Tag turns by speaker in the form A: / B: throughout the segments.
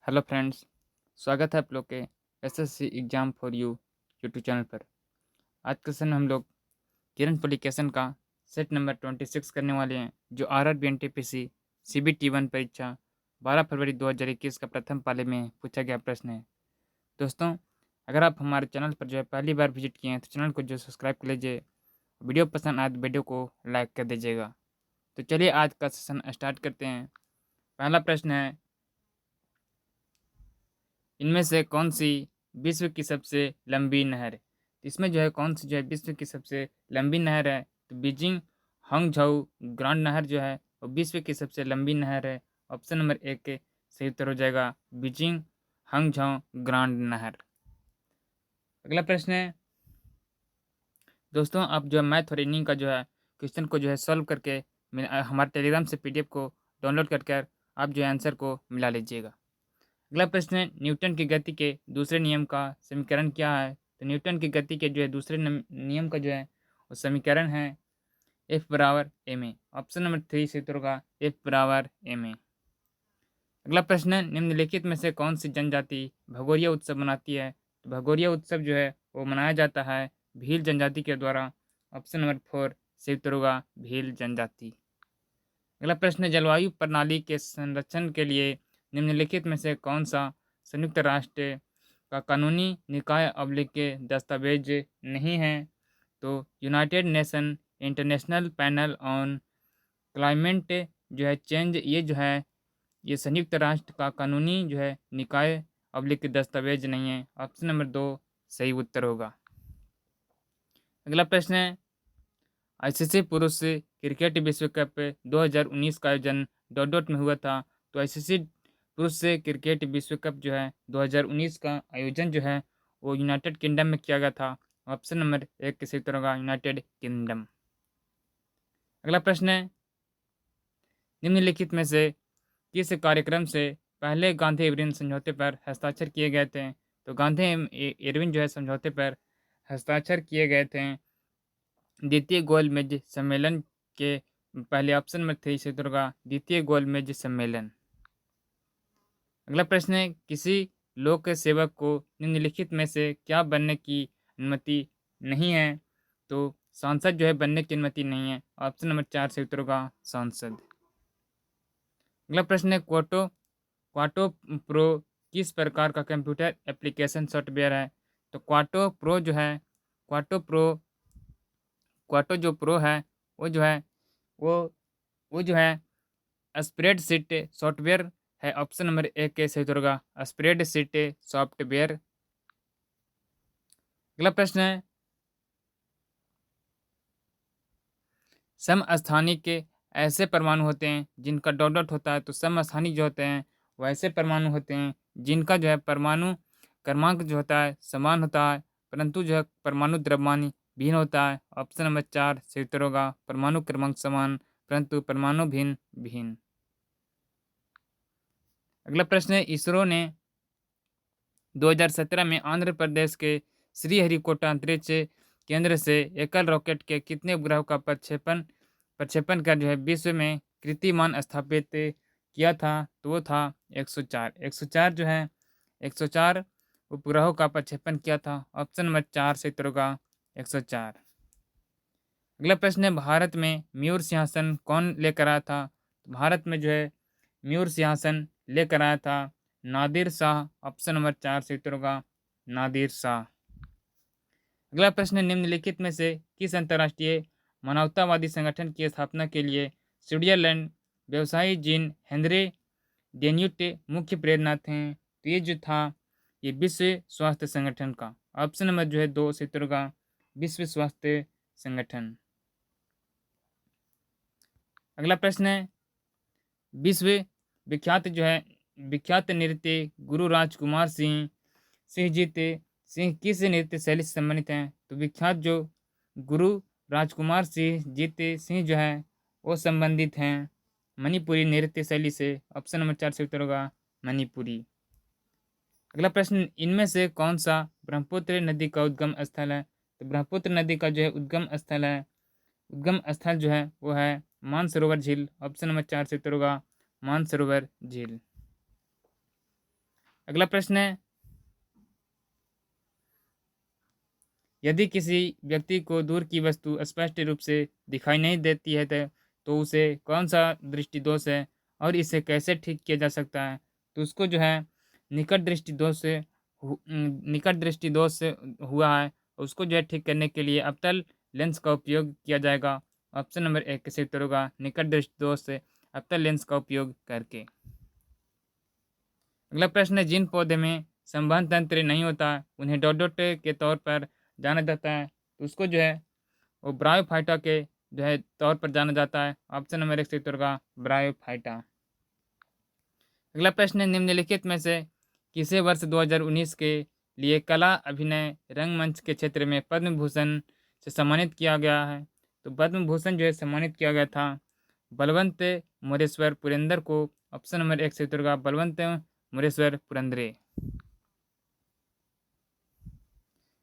A: Hello friends, स्वागत है आप लोग के SSC exam for you YouTube channel पर। आज के सेशन में हम लोग किरण पब्लिकेशन का सेट नंबर 26 करने वाले हैं, जो आरआरबी एनटीपीसी सीबीटी 1 परीक्षा 12 फरवरी 2021 का प्रथम पाली में पूछा गया प्रश्न है। दोस्तों, अगर आप हमारे चैनल पर जो है पहली बार विजिट किए हैं तो चैनल को जो सब्सक्राइब कर लीजिए। वीडियो पसंद आए तो वीडियो को लाइक कर दीजिएगा। तो चलिए आज का सेशन स्टार्ट करते हैं। पहला प्रश्न है, इनमें से कौन सी विश्व की सबसे लंबी नहर है? तो इसमें जो है कौन सी जो है विश्व की सबसे लंबी नहर है? तो बीजिंग हांगझाऊ ग्रांड नहर जो है वो विश्व की सबसे लंबी नहर है। ऑप्शन नंबर एक के सही उत्तर हो जाएगा बीजिंग हांगझाऊ ग्रांड नहर। अगला प्रश्न है, दोस्तों आप जो है मैथ और रीजनिंग का जो है क्वेश्चन को जो है सॉल्व करके हमारे टेलीग्राम से पीडीएफ को डाउनलोड कर आप जो है आंसर को मिला लीजिएगा। अगला प्रश्न है, न्यूटन की गति के दूसरे नियम का समीकरण क्या है? तो न्यूटन की गति के जो है दूसरे नियम का जो है वो समीकरण है एफ बराबर एम ए। ऑप्शन नंबर 3 से उत्तर होगा एफ बराबर एम ए। अगला प्रश्न है, निम्नलिखित में से कौन सी जनजाति भगोरिया उत्सव मनाती है? तो भगोरिया उत्सव जो है वो मनाया जाता है भील जनजाति के द्वारा। ऑप्शन नंबर 4 से उत्तर होगा भील जनजाति। अगला प्रश्न है, जलवायु प्रणाली के संरक्षण के लिए निम्नलिखित में से कौन सा संयुक्त राष्ट्र का कानूनी निकाय के दस्तावेज नहीं है? तो United nation international panel on climate जो है चेंज, ये जो है ये संयुक्त राष्ट्र का कानूनी जो है निकाय के दस्तावेज नहीं है। ऑप्शन नंबर 2 सही उत्तर होगा। अगला प्रश्न है, आईसीसी पुरुष क्रिकेट विश्व कप 2019 का आयोजन डॉट डॉट में हुआ था। तो आईसीसी पुरुष क्रिकेट विश्व कप जो है 2019 का आयोजन जो है वो यूनाइटेड किंगडम में किया गया था। ऑप्शन नंबर एक के सही उत्तर होगा यूनाइटेड किंगडम। अगला प्रश्न है, निम्नलिखित में से किस कार्यक्रम से पहले गांधी इरविन समझौते पर हस्ताक्षर किए गए थे? तो गांधी इरविन जो है समझौते पर हस्ताक्षर किए गए थे द्वितीय गोलमेज सम्मेलन के पहले। ऑप्शन नंबर 3 से उत्तर होगा द्वितीय गोलमेज सम्मेलन। अगला प्रश्न है, किसी लोक सेवक को निम्नलिखित में से क्या बनने की अनुमति नहीं है? तो सांसद जो है बनने की अनुमति नहीं है। ऑप्शन नंबर 4 से उत्तर होगा सांसद। अगला प्रश्न है, क्वाटो क्वाटो प्रो किस प्रकार का कंप्यूटर एप्लीकेशन सॉफ्टवेयर है? तो क्वाटो प्रो क्वाटो जो प्रो है वो जो है वो वो जो है स्प्रेडशीट सॉफ्टवेयर है। ऑप्शन नंबर एक के सही उत्तर होगा स्प्रेडशीट सॉफ्टवेयर। अगला प्रश्न है, समस्थानिक के ऐसे परमाणु होते हैं जिनका डॉट डॉट होता है। तो समस्थानिक जो होते हैं वो ऐसे परमाणु होते हैं जिनका जो है परमाणु क्रमांक जो होता है समान होता है, परंतु जो है परमाणु द्रव्यमान भिन्न होता है। ऑप्शन नंबर 4 सही उत्तर होगा परमाणु क्रमांक समान परंतु परमाणु भिन्न भिन्न। अगला प्रश्न है, इसरो ने 2017 में आंध्र प्रदेश के श्रीहरिकोटा अंतरिक्ष केंद्र से एकल रॉकेट के कितने उपग्रह का प्रक्षेपण प्रक्षेपण कर जो है विश्व में कीर्तिमान स्थापित किया था? तो वो था 104। 104 जो है 104 उपग्रहों का प्रक्षेपण किया था। ऑप्शन नंबर 4 से उत्तर होगा 104। अगला प्रश्न है, भारत में मयूर सिंहासन कौन लेकर आया था? तो भारत में जो है मयूर सिंहासन लेकर आया था नादिर शाह। ऑप्शन नंबर 4 से उत्तर होगा नादिर शाह। अगला प्रश्न है, निम्नलिखित में से किस अंतर्राष्ट्रीय मानवतावादी संगठन की स्थापना के लिए स्विट्जरलैंड व्यवसायी जीन हेनरी डेन्यूट मुख्य प्रेरणा थे? तो ये जो था ये विश्व स्वास्थ्य संगठन का। ऑप्शन नंबर जो है 2 से उत्तर होगा विश्व स्वास्थ्य संगठन। अगला प्रश्न है, विश्व विख्यात जो है विख्यात नृत्य गुरु राजकुमार सिंह सिंहजीत सिंह किस नृत्य शैली से संबंधित हैं? तो विख्यात जो गुरु राजकुमार सिंह जीत सिंह जो है वो संबंधित हैं मणिपुरी नृत्य शैली से। ऑप्शन नंबर 4 से उत्तर होगा मणिपुरी। अगला प्रश्न, इनमें से कौन सा ब्रह्मपुत्र नदी का उद्गम स्थल है? तो ब्रह्मपुत्र नदी का जो है उद्गम स्थल जो है वो है मानसरोवर झील। ऑप्शन नंबर 4 से उत्तर होगा मानसरोवर झील। अगला प्रश्न है, यदि किसी व्यक्ति को दूर की वस्तु स्पष्ट रूप से दिखाई नहीं देती है तो उसे कौन सा दृष्टि दोष है और इसे कैसे ठीक किया जा सकता है? तो उसको जो है निकट दृष्टि दोष से निकट दृष्टि दोष से हुआ है। उसको जो है ठीक करने के लिए अवतल लेंस का उपयोग किया जाएगा। ऑप्शन नंबर 1 सही उत्तर होगा, निकट दृष्टि दोष से अवतल लेंस का उपयोग करके। अगला प्रश्न है, जिन पौधे में संवहन तंत्र नहीं होता उन्हें डॉट डॉट के तौर पर जाना जाता है। तो उसको जो है वो ब्रायोफाइटा के जो है तौर पर जाना जाता है। ऑप्शन नंबर 1 सही उत्तर होगा, ब्रायोफाइटा। अगला प्रश्न है, निम्नलिखित में से किसे वर्ष 2019 के लिए कला अभिनय रंगमंच के क्षेत्र में पद्म भूषण से सम्मानित किया गया है? तो पद्म भूषण जो है सम्मानित किया गया था बलवंत मोरेश्वर पुरंदर को। ऑप्शन नंबर 1 सही उत्तर होगा, बलवंत मोरेश्वर पुरंदरे।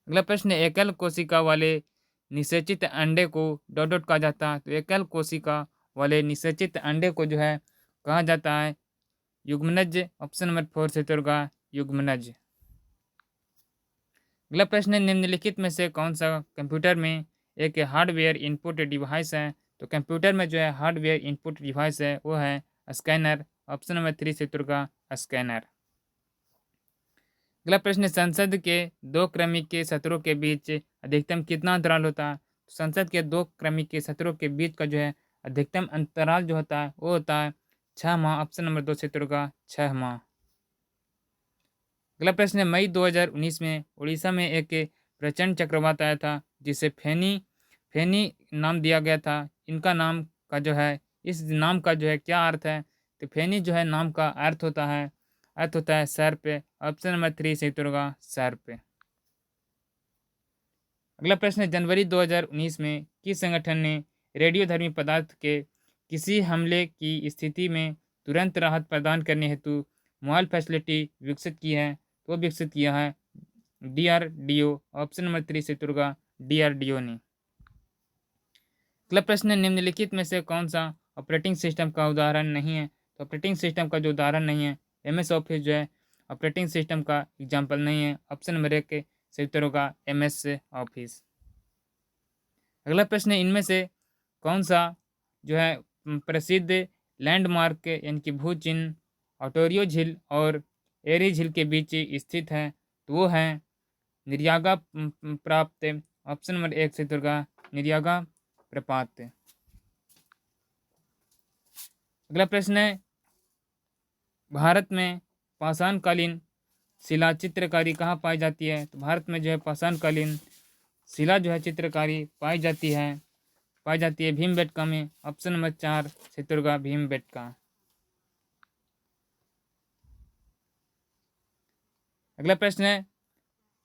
A: अगला प्रश्न है, एकल कोशिका वाले निषेचित अंडे को डॉट डॉट कहा जाता है। तो एकल कोशिका वाले निषेचित अंडे को जो है कहा जाता है युग्मनज। ऑप्शन नंबर 4 से उत्तर होगा, युग्मनज। अगला प्रश्न है, निम्नलिखित में से कौन सा कंप्यूटर में एक हार्डवेयर इनपुट डिवाइस है? तो कंप्यूटर में जो है हार्डवेयर इनपुट डिवाइस है वो है स्कैनर। ऑप्शन नंबर 3 से उत्तर होगा, स्कैनर। अगला प्रश्न है, संसद के दो क्रमिक के सत्रों के बीच अधिकतम कितना अंतराल होता है? तो संसद के दो क्रमिक के सत्रों के बीच का जो है अधिकतम अंतराल जो होता है वो होता है 6 माह। ऑप्शन नंबर 2 से उत्तर होगा, 6 माह। अगला प्रश्न है, मई 2019 में उड़ीसा में एक प्रचंड चक्रवात आया था जिसे फेनी फेनी नाम दिया गया था। इनका नाम का जो है इस नाम का जो है क्या अर्थ है? तो फेनी जो है नाम का अर्थ होता है सर पे। ऑप्शन नंबर 3 सही उत्तर होगा, सर पे। अगला प्रश्न है, जनवरी 2019 में किस संगठन ने रेडियोधर्मी पदार्थ के किसी हमले की स्थिति में तुरंत राहत प्रदान करने हेतु मोबाइल फैसिलिटी विकसित की है? तो विकसित किया है DRDO। ऑप्शन नंबर 3 से उत्तर होगा, DRDO ने। अगला प्रश्न है, निम्नलिखित में से कौन सा ऑपरेटिंग सिस्टम का उदाहरण नहीं है? तो ऑपरेटिंग सिस्टम का जो उदाहरण नहीं है MS ऑफिस जो है ऑपरेटिंग सिस्टम का एग्जाम्पल नहीं है। ऑप्शन नंबर 1 सही उत्तर होगा, MS ऑफिस। अगला प्रश्न है, इनमें से कौन सा जो है प्रसिद्ध लैंडमार्क यानी कि भू चिन्ह ऑटोरियो झील और एरी झील के बीच स्थित है? तो वो है निर्यागा प्राप्त। ऑप्शन नंबर 1 से उत्तर होगा, निर्यागा प्रपात। अगला प्रश्न है, भारत में पाषाणकालीन शिला चित्रकारी कहाँ पाई जाती है? तो भारत में जो है पाषाणकालीन शिला जो है चित्रकारी पाई जाती है भीमबेटका में। ऑप्शन नंबर 4 से उत्तर होगा, भीमबेटका। अगला प्रश्न है,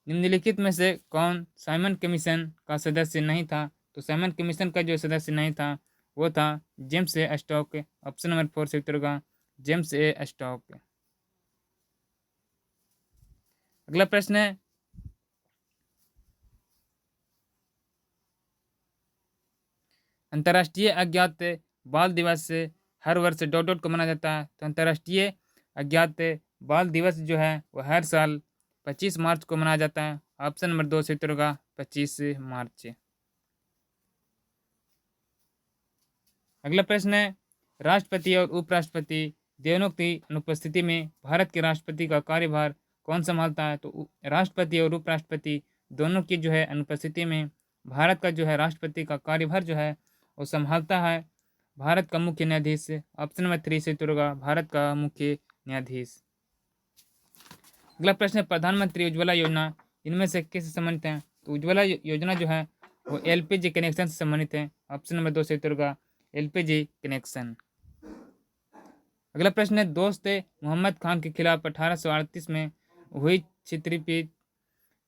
A: निम्नलिखित में से कौन साइमन कमीशन का सदस्य नहीं था? तो साइमन कमीशन का जो सदस्य नहीं था वो था जेम्स ए स्टॉक। ऑप्शन नंबर 4 से उत्तर होगा, जेम्स ए स्टॉक। अगला प्रश्न है, अंतर्राष्ट्रीय अज्ञात बाल दिवस हर वर्ष डॉट डॉट को मनाया जाता है। तो अंतर्राष्ट्रीय अज्ञात बाल दिवस जो है वो हर साल 25 मार्च को मनाया जाता है। ऑप्शन नंबर 2 से उत्तर होगा, 25 मार्च। अगला प्रश्न है, राष्ट्रपति और उपराष्ट्रपति दोनों की अनुपस्थिति में भारत के राष्ट्रपति का कार्यभार कौन संभालता है? तो राष्ट्रपति और उपराष्ट्रपति दोनों की जो है अनुपस्थिति में भारत का जो है राष्ट्रपति का कार्यभार जो है वो संभालता है भारत का मुख्य न्यायाधीश। ऑप्शन नंबर 3 से उत्तर होगा, भारत का मुख्य न्यायाधीश। अगला प्रश्न है, प्रधानमंत्री उज्ज्वला योजना इनमें से किससे संबंधित है? तो उज्ज्वला योजना जो है वो LPG कनेक्शन से संबंधित है। ऑप्शन नंबर 2 से उत्तर होगा, LPG कनेक्शन। अगला प्रश्न है, दोस्त मोहम्मद खान के खिलाफ 1838 में हुई क्षेत्रीय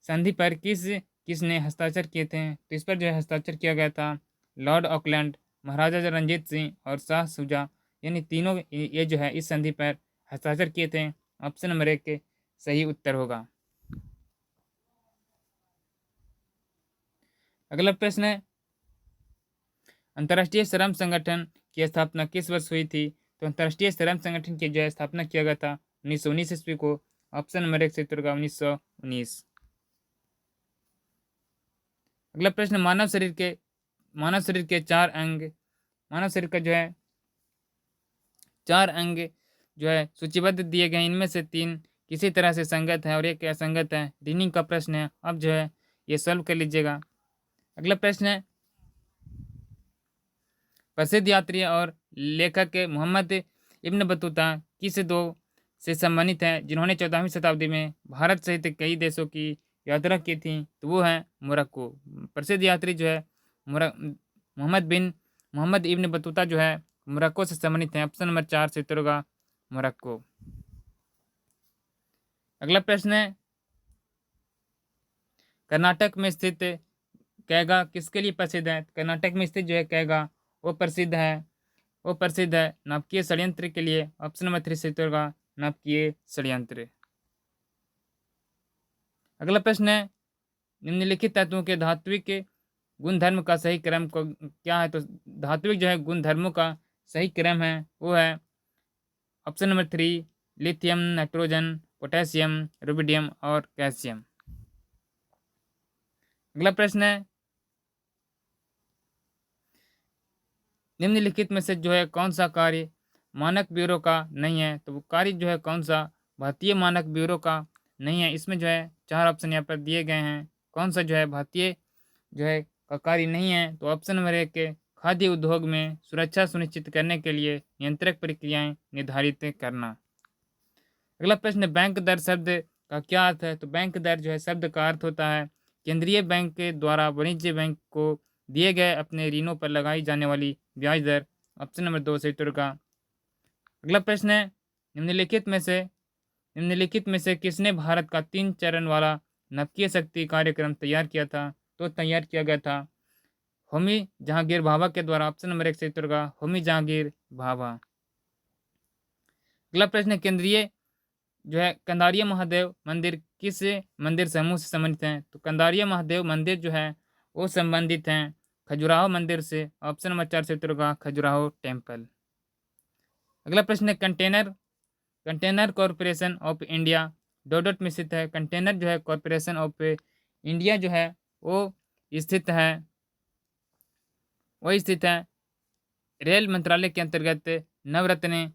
A: संधि पर किसने हस्ताक्षर किए थे? तो इस पर जो है हस्ताक्षर किया गया था लॉर्ड ऑकलैंड, महाराजा रणजीत सिंह और शाह शुजा, यानी तीनों ये जो है इस संधि पर हस्ताक्षर किए थे। ऑप्शन नंबर 1 सही उत्तर होगा। अगला प्रश्न है, अंतर्राष्ट्रीय श्रम संगठन की स्थापना किस वर्ष हुई थी? तो अंतर्राष्ट्रीय श्रम संगठन की जो है स्थापना किया गया था 1919 ईस्वी को। ऑप्शन नंबर 1 सही उत्तर होगा 1919। अगला प्रश्न, मानव शरीर के 4 अंग, मानव शरीर का जो है 4 अंग जो है सूचीबद्ध दिए गए, इनमें से 3 किसी तरह से संगत है और एक असंगत है। रीनिंग का प्रश्न है, अब जो है ये सॉल्व कर लीजिएगा। अगला प्रश्न है, प्रसिद्ध यात्री और लेखक मोहम्मद इब्न बतूता किस दो से संबंधित है जिन्होंने 14वीं शताब्दी में भारत सहित कई देशों की यात्रा की थी? तो वो है मोरक्को। प्रसिद्ध यात्री जो है मोहम्मद इब्न बतूता जो है मोरक्को से संबंधित है। ऑप्शन नंबर 4 से उत्तर होगा मोरक्को। अगला प्रश्न है, कर्नाटक में स्थित कैगा किसके लिए प्रसिद्ध है? कर्नाटक में स्थित जो है कैगा वो प्रसिद्ध है नाभिकीय षड्यंत्र के लिए। ऑप्शन नंबर 3 से उत्तर होगा नाभिकीय षड्यंत्र। अगला प्रश्न है, निम्नलिखित तत्वों के धात्विक गुणधर्म का सही क्रम क्या है? तो धात्विक जो है गुणधर्मों का सही क्रम है वो है option number 3 lithium, nitrogen, potassium, rubidium और कैल्शियम। अगला प्रश्न है, निम्नलिखित में से जो है कौन सा कार्य मानक ब्यूरो का नहीं है? तो वो कार्य जो है कौन सा भारतीय मानक ब्यूरो का नहीं है? इसमें जो है 4 ऑप्शन यहाँ पर दिए गए हैं। कौन सा जो है भारतीय जो है का कार्य नहीं है? तो ऑप्शन नंबर 1 के खाद्य उद्योग में सुरक्षा सुनिश्चित करने के लिए नियंत्रक प्रक्रियाएं निर्धारित करना। अगला प्रश्न, बैंक दर शब्द का क्या अर्थ है? तो बैंक दर जो है शब्द का अर्थ होता है केंद्रीय बैंक के द्वारा वाणिज्य बैंक को दिए गए अपने ऋणों पर लगाई जाने वाली ब्याज दर। ऑप्शन नंबर 2 सही उत्तर का। अगला प्रश्न है, निम्नलिखित में से किसने भारत का 3 चरण वाला नाभिकीय शक्ति कार्यक्रम तैयार किया था? तो तैयार किया गया था होमी जहांगीर भाभा के द्वारा। ऑप्शन नंबर 1 सही उत्तर का होमी जहांगीर भाभा। अगला प्रश्न, केंद्रीय जो है कंदारिया महादेव मंदिर किस मंदिर समूह से संबंधित हैं? तो कंदारिया महादेव मंदिर जो है वो संबंधित हैं खजुराहो मंदिर से। ऑप्शन नंबर 4 से उत्तर होगा खजुराहो टेम्पल। अगला प्रश्न है, कंटेनर कॉरपोरेशन ऑफ इंडिया डोडोट में स्थित है। कंटेनर जो है कॉरपोरेशन ऑफ इंडिया जो है वो स्थित है रेल मंत्रालय के अंतर्गत नवरत्न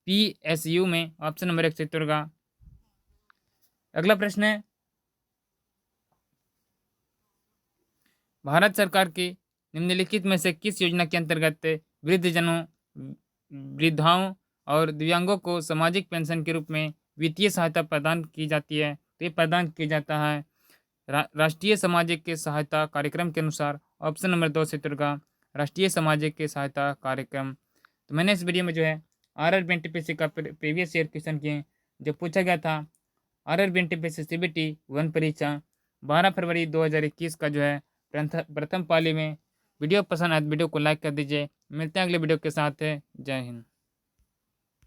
A: PSU में। ऑप्शन नंबर 1 से उत्तर होगा। अगला प्रश्न है, भारत सरकार की निम्नलिखित में से किस योजना के अंतर्गत वृद्धजनों, वृद्धाओं और दिव्यांगों को सामाजिक पेंशन के रूप में वित्तीय सहायता प्रदान की जाती है? तो ये प्रदान किया जाता है राष्ट्रीय सामाजिक सहायता कार्यक्रम के अनुसार। ऑप्शन नंबर 2 से उत्तर होगा राष्ट्रीय सामाजिक सहायता कार्यक्रम। तो मैंने इस वीडियो में जो है RRB NTPC का प्रीवियस ईयर क्वेश्चन किए जो पूछा गया था। RRB NTPC CBT 1 परीक्षा 12 फरवरी 2021 का जो है प्रथम पाली में। वीडियो पसंद आए तो वीडियो को लाइक कर दीजिए। मिलते हैं अगले वीडियो के साथ। जय हिंद।